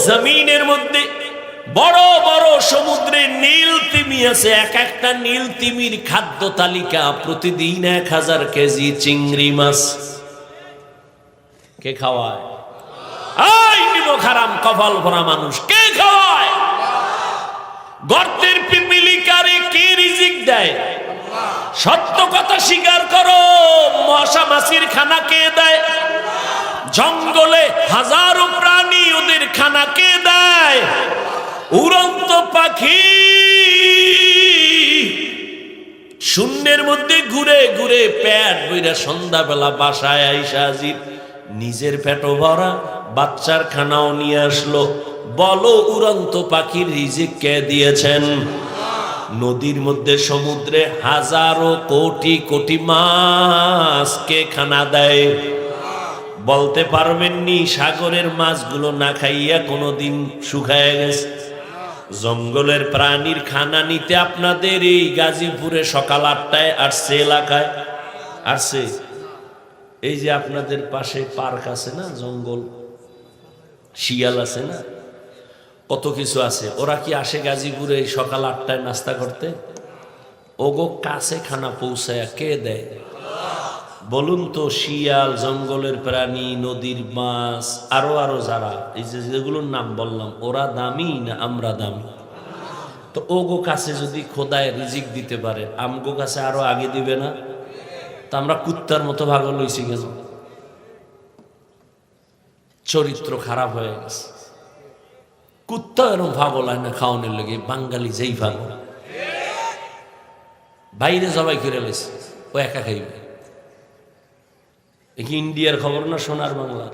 জমিনের মধ্যে বড় বড় সমুদ্রে নীল তিমি আছে, এক একটা নীল তিমির খাদ্য তালিকা প্রতিদিন 1000 কেজি চিংড়ি মাছ। কে খাওয়ায়? এই নিমক হারাম কপাল ভরা মানুষ কে খাওয়ায়? গর্তের পিপিলিকারে কে রিজিক দেয়? সত্য কথা স্বীকার করো, মশা মাছির খানা কে দেয়? জঙ্গলে হাজারো প্রাণী, ওদের খানা কে দেয়? উড়ন্ত পাখি শূন্যের মধ্যে ঘুরে ঘুরে পেট বইরা সন্ধ্যাবেলা বাসায় আইসা হাজির, নিজের পেটও ভরা, বাচ্চার খানাও নিয়ে আসলো। বলো উড়ন্ত পাখির রিজিক কে দিয়েছেন? নদীর মধ্যে সমুদ্রে হাজারো কোটি কোটি মাছ কে খানা দেয়? বলতে পারবেননি সাগরের মাছগুলো না খাইয়া কোনোদিন শুকায় গেছে? জঙ্গলের প্রাণীর খানা নিতে আপনাদের এই গাজীপুরে সকাল 8টায় আসছে, এলাকায় আসছে। এই যে আপনাদের পাশে পার্ক আছে না, জঙ্গল, শিয়াল আছে না, কত কিছু আছে। ওরা কি আসে গাজীপুরে সকাল 8টায় নাস্তা করতে? ওগো কাছে খানা পৌঁছায় কে দেয় বলুন তো? শিয়াল, জঙ্গলের প্রাণী, নদীর মাছ, আরো আরো যারা এই যেগুলোর নাম বললাম, ওরা দামি না আমরা দামি? তো ওগো কাছে যদি খোদায় রিজিক দিতে পারে, আমগো কাছে আরো আগে দিবে না? তা আমরা কুত্তার মতো ভাগল লইছি কেন? চরিত্র খারাপ হয়ে গেছে। কুত্তা এরকম পাগল হয় না খাওয়ানোর লেগে, বাঙালি যেই পাগল, বাইরে জবাই করে লেছে, ও একা খাইবে। ইন্ডিয়ার খবর না সোনার বাংলা?